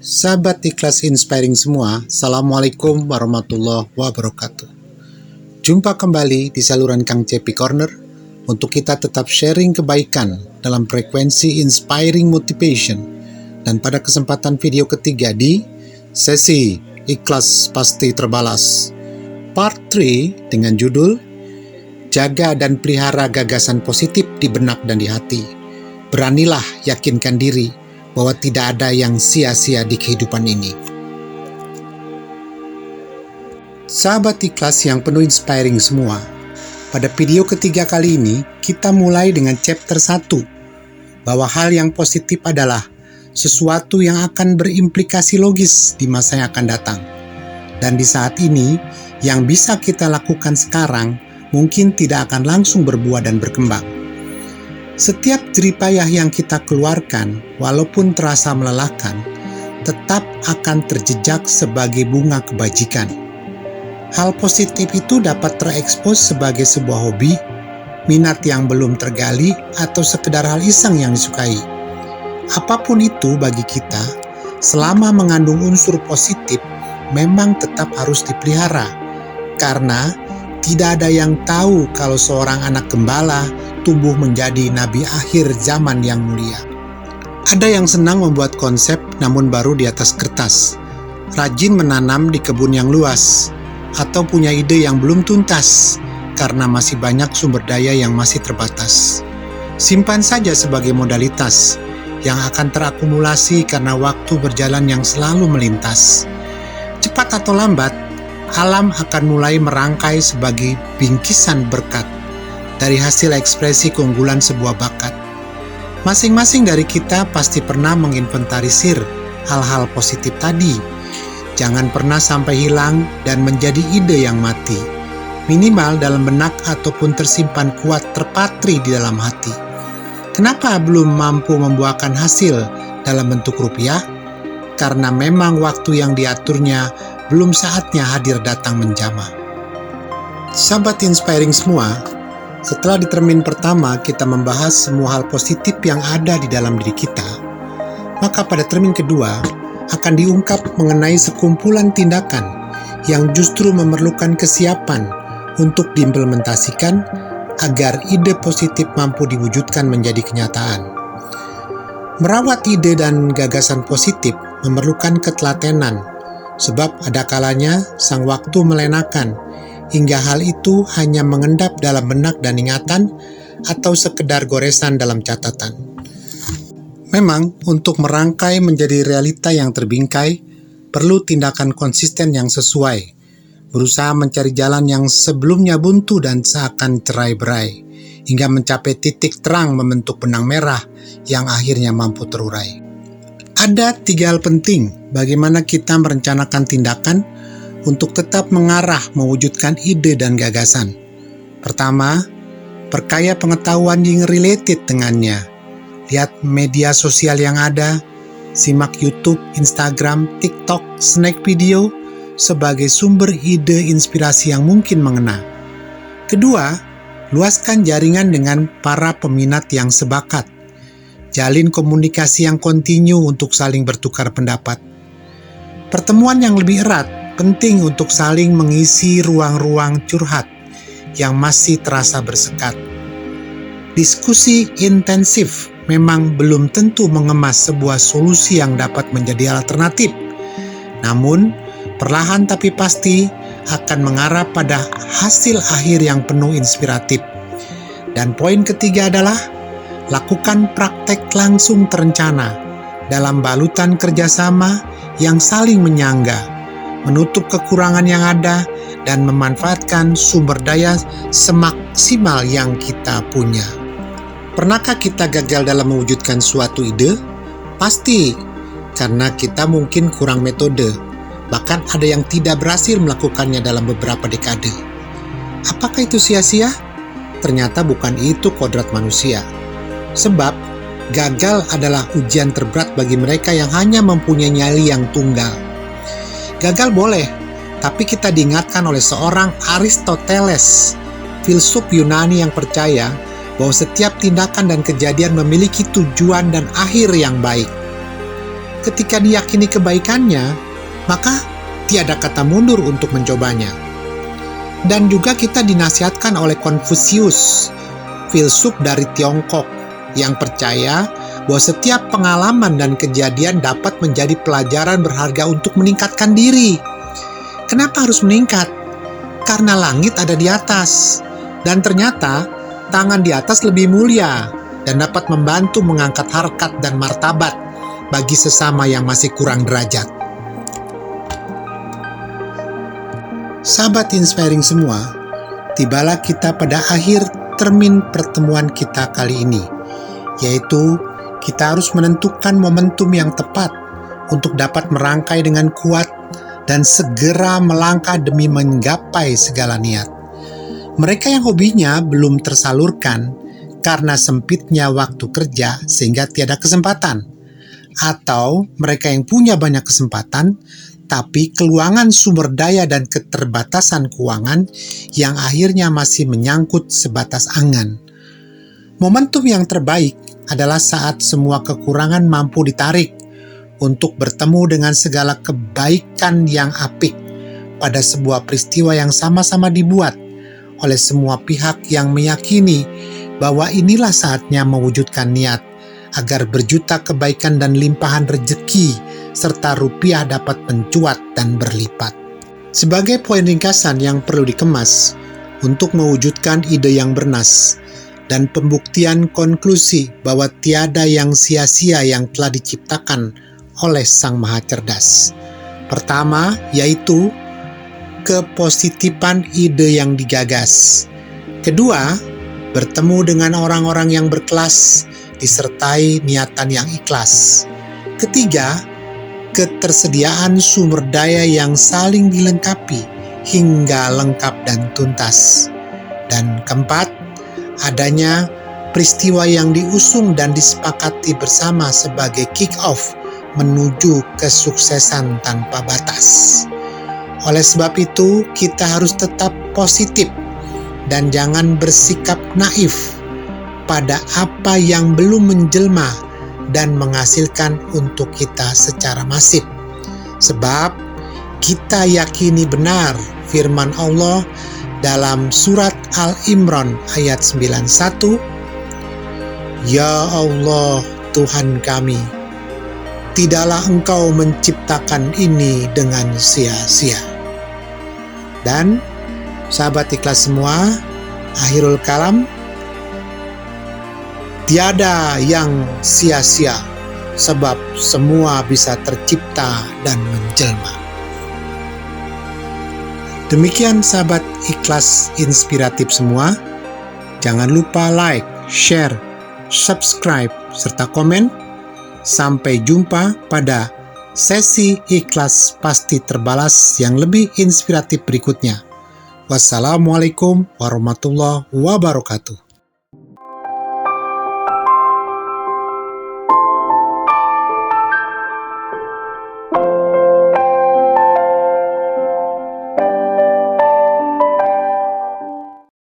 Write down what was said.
Sahabat ikhlas inspiring semua, Assalamualaikum warahmatullahi wabarakatuh. Jumpa kembali di saluran Kang Cepi Corner untuk kita tetap sharing kebaikan dalam frekuensi inspiring motivation. Dan pada kesempatan video ketiga di sesi Ikhlas Pasti Terbalas Part 3 dengan judul Jaga dan pelihara gagasan positif di benak dan di hati. Beranilah yakinkan diri bahwa tidak ada yang sia-sia di kehidupan ini. Sahabat ikhlas yang penuh inspiring semua, pada video ketiga kali ini kita mulai dengan chapter 1, bahwa hal yang positif adalah sesuatu yang akan berimplikasi logis di masa yang akan datang. Dan di saat ini, yang bisa kita lakukan sekarang mungkin tidak akan langsung berbuah dan berkembang. Setiap jeripayah yang kita keluarkan, walaupun terasa melelahkan, tetap akan terjejak sebagai bunga kebajikan. Hal positif itu dapat terekspos sebagai sebuah hobi, minat yang belum tergali, atau sekedar hal iseng yang disukai. Apapun itu bagi kita, selama mengandung unsur positif, memang tetap harus dipelihara, karena tidak ada yang tahu kalau seorang anak gembala tumbuh menjadi nabi akhir zaman yang mulia. Ada yang senang membuat konsep namun baru di atas kertas, rajin menanam di kebun yang luas, atau punya ide yang belum tuntas karena masih banyak sumber daya yang masih terbatas. Simpan saja sebagai modalitas yang akan terakumulasi karena waktu berjalan yang selalu melintas. Cepat atau lambat, alam akan mulai merangkai sebagai bingkisan berkat dari hasil ekspresi keunggulan sebuah bakat. Masing-masing dari kita pasti pernah menginventarisir hal-hal positif tadi. Jangan pernah sampai hilang dan menjadi ide yang mati. Minimal dalam benak ataupun tersimpan kuat terpatri di dalam hati. Kenapa belum mampu membuahkan hasil dalam bentuk rupiah? Karena memang waktu yang diaturnya belum saatnya hadir datang menjamah. Sahabat inspiring semua, setelah di termin pertama kita membahas semua hal positif yang ada di dalam diri kita, maka pada termin kedua akan diungkap mengenai sekumpulan tindakan yang justru memerlukan kesiapan untuk diimplementasikan agar ide positif mampu diwujudkan menjadi kenyataan. Merawat ide dan gagasan positif memerlukan ketelatenan, sebab ada kalanya sang waktu melenakan, hingga hal itu hanya mengendap dalam benak dan ingatan atau sekedar goresan dalam catatan. Memang, untuk merangkai menjadi realita yang terbingkai, perlu tindakan konsisten yang sesuai, berusaha mencari jalan yang sebelumnya buntu dan seakan cerai-berai, hingga mencapai titik terang membentuk benang merah yang akhirnya mampu terurai. Ada 3 hal penting bagaimana kita merencanakan tindakan untuk tetap mengarah mewujudkan ide dan gagasan. Pertama, perkaya pengetahuan yang related dengannya. Lihat media sosial yang ada, simak YouTube, Instagram, TikTok, snack video sebagai sumber ide inspirasi yang mungkin mengena. Kedua, luaskan jaringan dengan para peminat yang sebakat. Jalin komunikasi yang kontinu untuk saling bertukar pendapat. Pertemuan yang lebih erat penting untuk saling mengisi ruang-ruang curhat yang masih terasa bersekat. Diskusi intensif memang belum tentu mengemas sebuah solusi yang dapat menjadi alternatif. Namun, perlahan tapi pasti akan mengarah pada hasil akhir yang penuh inspiratif. Dan poin ketiga adalah lakukan praktek langsung terencana dalam balutan kerjasama yang saling menyangga, menutup kekurangan yang ada, dan memanfaatkan sumber daya semaksimal yang kita punya. Pernahkah kita gagal dalam mewujudkan suatu ide? Pasti, karena kita mungkin kurang metode. Bahkan ada yang tidak berhasil melakukannya dalam beberapa dekade. Apakah itu sia-sia? Ternyata bukan itu kodrat manusia. Sebab, gagal adalah ujian terberat bagi mereka yang hanya mempunyai nyali yang tunggal. Gagal boleh, tapi kita diingatkan oleh seorang Aristoteles, filsuf Yunani yang percaya bahwa setiap tindakan dan kejadian memiliki tujuan dan akhir yang baik. ketika diyakini kebaikannya, maka tiada kata mundur untuk mencobanya. Dan juga kita dinasihatkan oleh Konfusius, filsuf dari Tiongkok, yang percaya bahwa setiap pengalaman dan kejadian dapat menjadi pelajaran berharga untuk meningkatkan diri. Kenapa harus meningkat? Karena langit ada di atas, dan ternyata tangan di atas lebih mulia dan dapat membantu mengangkat harkat dan martabat bagi sesama yang masih kurang derajat. Sahabat inspiring semua, tibalah kita pada akhir termin pertemuan kita kali ini, yaitu kita harus menentukan momentum yang tepat untuk dapat merangkai dengan kuat dan segera melangkah demi menggapai segala niat. Mereka yang hobinya belum tersalurkan karena sempitnya waktu kerja sehingga tiada kesempatan, atau mereka yang punya banyak kesempatan tapi keluangan sumber daya dan keterbatasan keuangan yang akhirnya masih menyangkut sebatas angan. Momentum yang terbaik adalah saat semua kekurangan mampu ditarik untuk bertemu dengan segala kebaikan yang apik pada sebuah peristiwa yang sama-sama dibuat oleh semua pihak yang meyakini bahwa inilah saatnya mewujudkan niat agar berjuta kebaikan dan limpahan rezeki serta rupiah dapat mencuat dan berlipat. Sebagai poin ringkasan yang perlu dikemas untuk mewujudkan ide yang bernas dan pembuktian konklusi bahwa tiada yang sia-sia yang telah diciptakan oleh Sang Maha Cerdas. Pertama, yaitu kepositifan ide yang digagas. Kedua, bertemu dengan orang-orang yang berkelas disertai niatan yang ikhlas. Ketiga, ketersediaan sumber daya yang saling dilengkapi hingga lengkap dan tuntas. Dan keempat, adanya peristiwa yang diusung dan disepakati bersama sebagai kick-off menuju kesuksesan tanpa batas. Oleh sebab itu, kita harus tetap positif dan jangan bersikap naif pada apa yang belum menjelma dan menghasilkan untuk kita secara masif. Sebab kita yakini benar firman Allah dalam surat Al-Imran ayat 91, "Ya Allah Tuhan kami, tidaklah Engkau menciptakan ini dengan sia-sia." Dan sahabat ikhlas semua, akhirul kalam, tiada yang sia-sia, sebab semua bisa tercipta dan menjelma. Demikian sahabat ikhlas inspiratif semua. Jangan lupa like, share, subscribe, serta komen. Sampai jumpa pada sesi ikhlas pasti terbalas yang lebih inspiratif berikutnya. Wassalamualaikum warahmatullahi wabarakatuh.